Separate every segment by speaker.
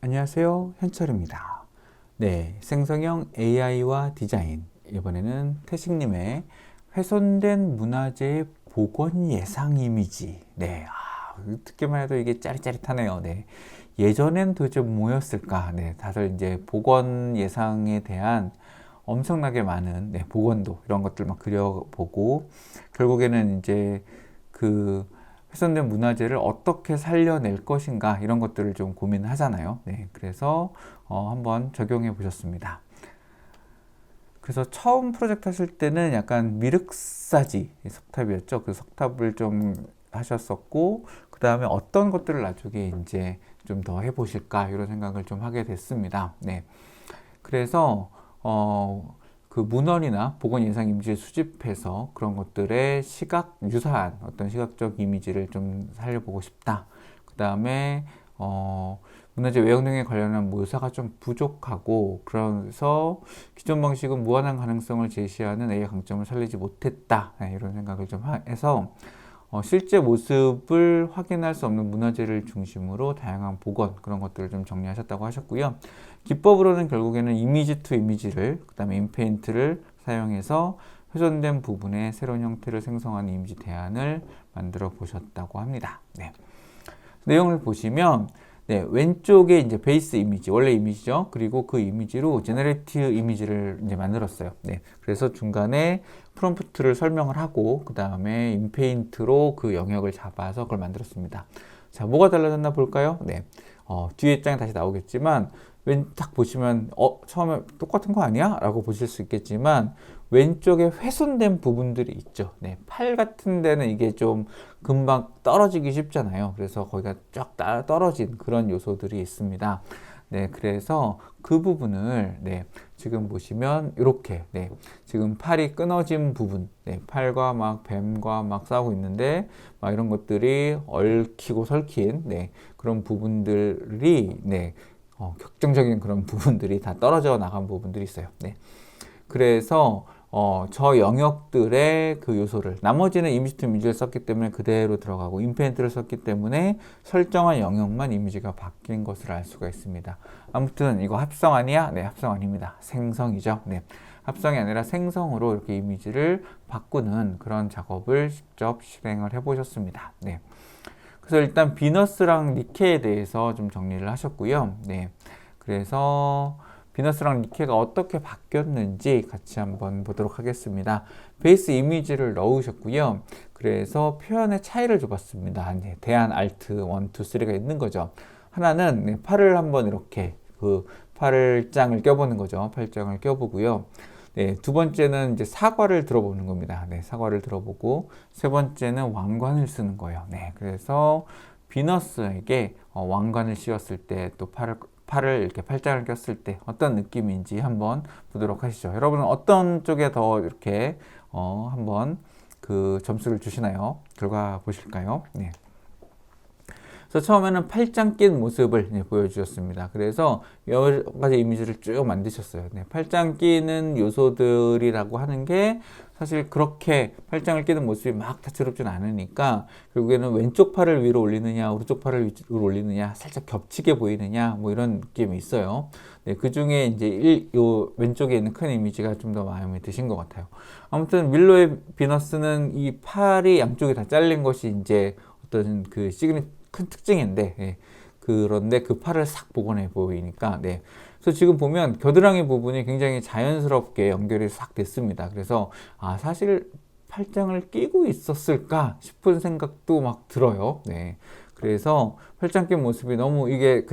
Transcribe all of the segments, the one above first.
Speaker 1: 안녕하세요. 현철입니다. 네, 생성형 AI와 디자인. 이번에는 태식님의 훼손된 문화재의 복원 예상 이미지. 네, 듣기만 해도 이게 짜릿짜릿하네요. 네. 예전엔 도대체 뭐였을까? 네, 다들 이제 복원 예상에 대한 엄청나게 많은 복원도 이런 것들 막 그려보고 결국에는 이제 그 훼손된 문화재를 어떻게 살려낼 것인가 이런 것들을 좀 고민하잖아요. 네, 그래서 한번 적용해 보셨습니다. 그래서 처음 프로젝트 하실 때는 약간 미륵사지 석탑이었죠. 그 석탑을 좀 하셨었고 그 다음에 어떤 것들을 나중에 이제 좀 더 해보실까 이런 생각을 좀 하게 됐습니다. 네, 그래서 그 문헌이나 복원 예상 이미지를 수집해서 그런 것들의 유사한 어떤 시각적 이미지를 좀 살려보고 싶다. 그 다음에 문화재 외형 등에 관련한 묘사가 좀 부족하고 그래서 기존 방식은 무한한 가능성을 제시하는 A의 강점을 살리지 못했다. 네, 이런 생각을 좀 해서 실제 모습을 확인할 수 없는 문화재를 중심으로 다양한 복원 그런 것들을 좀 정리하셨다고 하셨고요. 기법으로는 결국에는 이미지 투 이미지를 그 다음에 인페인트를 사용해서 훼손된 부분의 새로운 형태를 생성하는 이미지 대안을 만들어 보셨다고 합니다. 네. 내용을 보시면 왼쪽에 이제 베이스 이미지, 원래 이미지죠. 그리고 그 이미지로 제너레이티브 이미지를 이제 만들었어요. 네. 그래서 중간에 프롬프트를 설명을 하고, 그 다음에 인페인트로 그 영역을 잡아서 그걸 만들었습니다. 자, 뭐가 달라졌나 볼까요? 네. 뒤에 장에 다시 나오겠지만, 딱 보시면, 처음에 똑같은 거 아니야? 라고 보실 수 있겠지만, 왼쪽에 훼손된 부분들이 있죠. 네, 팔 같은 데는 이게 좀 금방 떨어지기 쉽잖아요. 그래서 거기가 쫙 떨어진 그런 요소들이 있습니다. 네, 그래서 그 부분을 지금 보시면 이렇게 지금 팔이 끊어진 부분, 팔과 막 뱀과 막 싸우고 있는데 막 이런 것들이 얽히고 설킨 그런 부분들이 격정적인 그런 부분들이 다 떨어져 나간 부분들이 있어요. 그래서 저 영역들의 그 요소를 나머지는 이미지 투 이미지를 썼기 때문에 그대로 들어가고 인펜트를 썼기 때문에 설정한 영역만 이미지가 바뀐 것을 알 수가 있습니다. 아무튼 이거 합성 아니야? 네, 합성 아닙니다. 생성이죠. 네, 합성이 아니라 생성으로 이렇게 이미지를 바꾸는 그런 작업을 직접 실행을 해보셨습니다. 네. 그래서 일단 비너스랑 니케에 대해서 좀 정리를 하셨고요. 네. 그래서 비너스랑 니케가 어떻게 바뀌었는지 같이 한번 보도록 하겠습니다. 베이스 이미지를 넣으셨고요. 그래서 표현의 차이를 줘봤습니다. 대안 알트 1, 2, 3가 있는 거죠. 하나는 팔을 한번 이렇게 그 팔짱을 껴보는 거죠. 팔짱을 껴보고요. 두 번째는 이제 사과를 들어보는 겁니다. 사과를 들어보고 세 번째는 왕관을 쓰는 거예요. 그래서 비너스에게 왕관을 씌웠을 때 또 팔을 이렇게 팔짱을 꼈을 때 어떤 느낌인지 한번 보도록 하시죠. 여러분은 어떤 쪽에 더 이렇게 한번 그 점수를 주시나요? 결과 보실까요? 네. 그래서 처음에는 팔짱 낀 모습을 보여주셨습니다. 그래서 여러 가지 이미지를 쭉 만드셨어요. 팔짱 끼는 요소들이라고 하는 게 사실 그렇게 팔짱을 끼는 모습이 막 다채롭진 않으니까 결국에는 왼쪽 팔을 위로 올리느냐 오른쪽 팔을 위로 올리느냐 살짝 겹치게 보이느냐 뭐 이런 느낌이 있어요. 그 중에 이제 요 왼쪽에 있는 큰 이미지가 좀 더 마음에 드신 것 같아요. 아무튼 밀로의 비너스는 이 팔이 양쪽이 다 잘린 것이 이제 어떤 그 큰 특징인데 그런데 그 팔을 싹 복원해 보이니까 그래서 지금 보면 겨드랑이 부분이 굉장히 자연스럽게 연결이 싹 됐습니다. 그래서 사실 팔짱을 끼고 있었을까 싶은 생각도 막 들어요. 그래서 팔짱 낀 모습이 너무 이게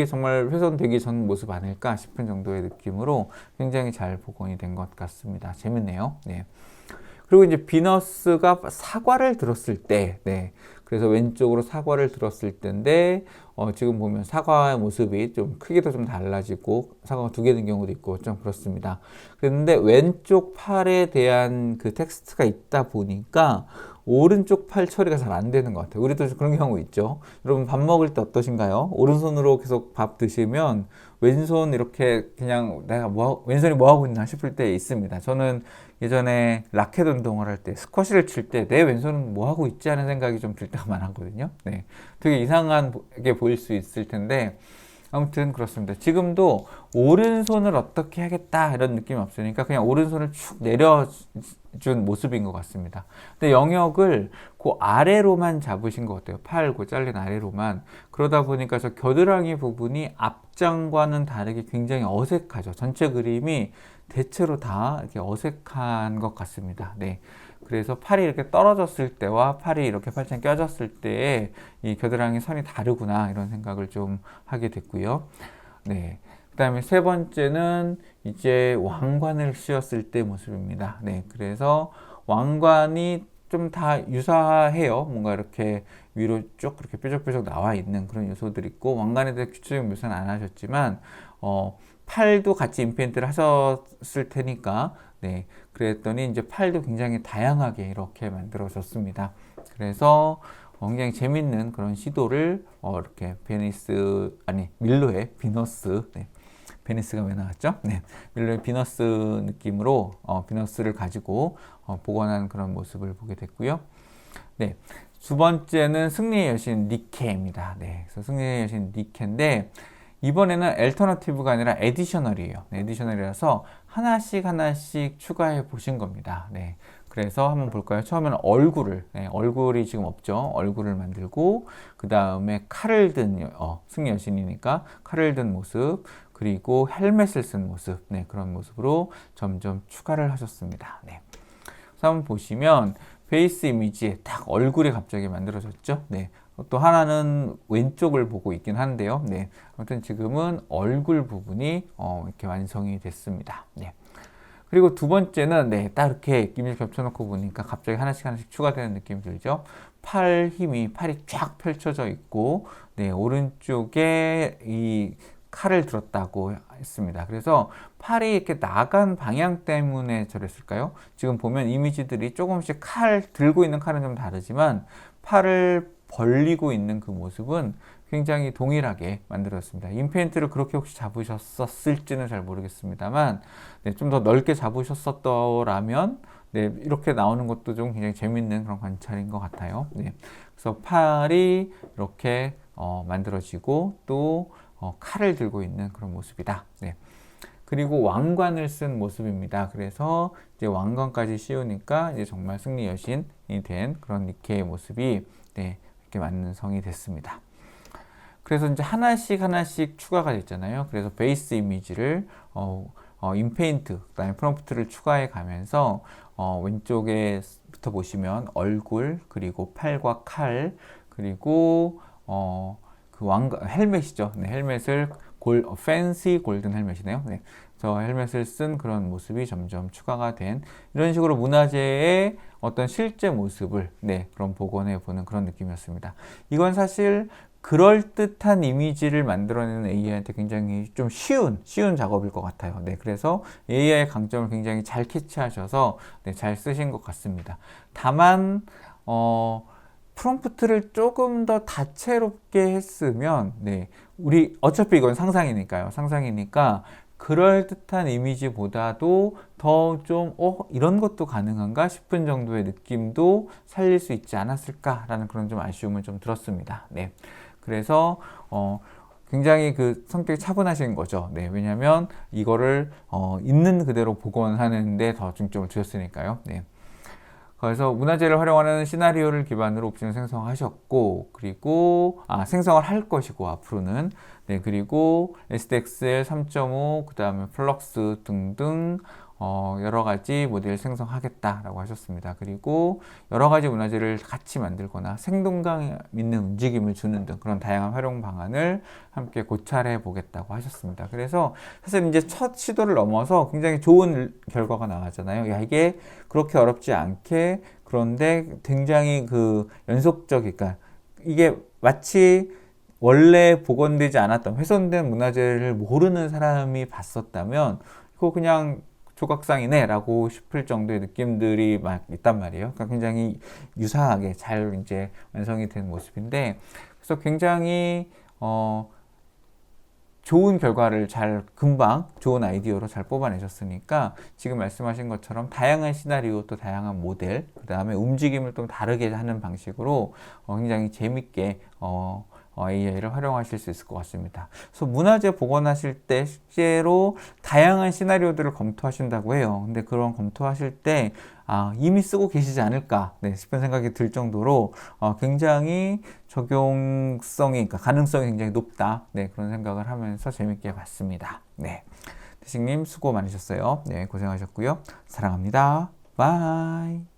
Speaker 1: 정말 훼손되기 전 모습 아닐까 싶은 정도의 느낌으로 굉장히 잘 복원이 된 것 같습니다. 재밌네요. 그리고 이제 비너스가 사과를 들었을 때, 그래서 왼쪽으로 사과를 들었을 때인데, 지금 보면 사과의 모습이 좀 크기도 좀 달라지고, 사과가 두 개 된 경우도 있고, 좀 그렇습니다. 그런데 왼쪽 팔에 대한 그 텍스트가 있다 보니까, 오른쪽 팔 처리가 잘 안 되는 것 같아요. 우리도 그런 경우 있죠. 여러분 밥 먹을 때 어떠신가요? 오른손으로 계속 밥 드시면, 왼손 이렇게 그냥 왼손이 뭐 하고 있나 싶을 때 있습니다. 저는 예전에 라켓 운동을 할 때 스쿼시를 칠 때 내 왼손은 뭐 하고 있지 하는 생각이 좀 들 때가 많았거든요. 되게 이상하게 보일 수 있을 텐데 아무튼 그렇습니다. 지금도 오른손을 어떻게 하겠다 이런 느낌이 없으니까 그냥 오른손을 축 내려준 모습인 것 같습니다. 근데 영역을 그 아래로만 잡으신 것 같아요. 팔 그 잘린 아래로만. 그러다 보니까 저 겨드랑이 부분이 앞장과는 다르게 굉장히 어색하죠. 전체 그림이 대체로 다 이렇게 어색한 것 같습니다. 네. 그래서 팔이 이렇게 떨어졌을 때와 팔이 이렇게 팔짱 껴졌을 때의 이 겨드랑이 선이 다르구나 이런 생각을 좀 하게 됐고요. 네. 그 다음에 세 번째는 이제 왕관을 씌웠을 때 모습입니다. 네. 그래서 왕관이 좀 다 유사해요. 뭔가 이렇게 위로 쭉 그렇게 뾰족뾰족 나와 있는 그런 요소들이 있고, 왕관에 대해 구체적인 묘사는 안 하셨지만, 팔도 같이 임페인트를 하셨을 테니까, 네. 그랬더니 이제 팔도 굉장히 다양하게 이렇게 만들어졌습니다. 그래서 굉장히 재밌는 그런 시도를 이렇게 밀로의 비너스, 네. 베니스가 왜 나왔죠? 네. 밀로의 비너스 느낌으로 비너스를 가지고 복원한 그런 모습을 보게 됐고요. 네. 두 번째는 승리의 여신 니케입니다. 네. 그래서 승리의 여신 니케인데 이번에는 엘터너티브가 아니라 에디셔널이에요. 네, 에디셔널이라서 하나씩 추가해 보신 겁니다. 네. 그래서 한번 볼까요? 처음에는 얼굴이 지금 없죠. 얼굴을 만들고, 그 다음에 칼을 든, 승리 여신이니까 칼을 든 모습, 그리고 헬멧을 쓴 모습, 네, 그런 모습으로 점점 추가를 하셨습니다. 네. 그래서 한번 보시면, 베이스 이미지에 딱 얼굴이 갑자기 만들어졌죠. 네. 또 하나는 왼쪽을 보고 있긴 한데요. 네. 아무튼 지금은 얼굴 부분이 이렇게 완성이 됐습니다. 네. 그리고 두 번째는 딱 이렇게 이미지 겹쳐놓고 보니까 갑자기 하나씩 추가되는 느낌이 들죠. 팔이 쫙 펼쳐져 있고, 네, 오른쪽에 이 칼을 들었다고 했습니다. 그래서 팔이 이렇게 나간 방향 때문에 저랬을까요? 지금 보면 이미지들이 조금씩 들고 있는 칼은 좀 다르지만 팔을 벌리고 있는 그 모습은 굉장히 동일하게 만들었습니다. 인페인트를 그렇게 혹시 잡으셨었을지는 잘 모르겠습니다만, 네, 좀 더 넓게 잡으셨었더라면, 네, 이렇게 나오는 것도 좀 굉장히 재밌는 그런 관찰인 것 같아요. 네, 그래서 팔이 이렇게 만들어지고 또 칼을 들고 있는 그런 모습이다. 네. 그리고 왕관을 쓴 모습입니다. 그래서 이제 왕관까지 씌우니까 이제 정말 승리 여신이 된 그런 니케의 모습이 네, 이렇게 완성이 됐습니다. 그래서 이제 하나씩 추가가 됐잖아요. 그래서 베이스 이미지를 인페인트, 그다음에 프롬프트를 추가해 가면서 왼쪽에부터 보시면 얼굴, 그리고 팔과 칼, 그리고 그 헬멧이죠. 네, 헬멧을 팬시 골든 헬멧이네요. 네. 저 헬멧을 쓴 그런 모습이 점점 추가가 된 이런 식으로 문화재의 어떤 실제 모습을 그런 복원해 보는 그런 느낌이었습니다. 이건 사실 그럴듯한 이미지를 만들어내는 AI한테 굉장히 좀 쉬운 작업일 것 같아요. 네, 그래서 AI의 강점을 굉장히 잘 캐치하셔서 잘 쓰신 것 같습니다. 다만 프롬프트를 조금 더 다채롭게 했으면 우리 어차피 이건 상상이니까 그럴듯한 이미지보다도 더 좀 이런 것도 가능한가 싶은 정도의 느낌도 살릴 수 있지 않았을까라는 그런 좀 아쉬움을 좀 들었습니다. 네. 그래서 굉장히 그 성격이 차분하신 거죠. 네. 왜냐하면 이거를 있는 그대로 복원하는데 더 중점을 두셨으니까요. 네. 그래서 문화재를 활용하는 시나리오를 기반으로 옵션을 생성하셨고, 그리고 생성을 할 것이고 앞으로는 그리고 SDXL 3.5, 그 다음에 플럭스 등등 여러 가지 모델 생성하겠다라고 하셨습니다. 그리고 여러 가지 문화재를 같이 만들거나 생동감 있는 움직임을 주는 등 그런 다양한 활용 방안을 함께 고찰해 보겠다고 하셨습니다. 그래서 사실 이제 첫 시도를 넘어서 굉장히 좋은 결과가 나왔잖아요. 야, 이게 그렇게 어렵지 않게 그런데 굉장히 그 연속적이니까 이게 마치 원래 복원되지 않았던 훼손된 문화재를 모르는 사람이 봤었다면 이거 그냥 조각상이네 라고 싶을 정도의 느낌들이 막 있단 말이에요. 그러니까 굉장히 유사하게 잘 이제 완성이 된 모습인데, 그래서 굉장히 좋은 결과를 금방 좋은 아이디어로 잘 뽑아내셨으니까 지금 말씀하신 것처럼 다양한 시나리오 또 다양한 모델, 그 다음에 움직임을 좀 다르게 하는 방식으로 굉장히 재밌게 AI를 활용하실 수 있을 것 같습니다. 그래서 문화재 복원하실 때 실제로 다양한 시나리오들을 검토하신다고 해요. 근데 그런 검토하실 때 이미 쓰고 계시지 않을까 싶은 생각이 들 정도로 굉장히 적용성이, 그러니까 가능성이 굉장히 높다. 그런 생각을 하면서 재밌게 봤습니다. 태식님 수고 많으셨어요. 고생하셨고요. 사랑합니다. 바이.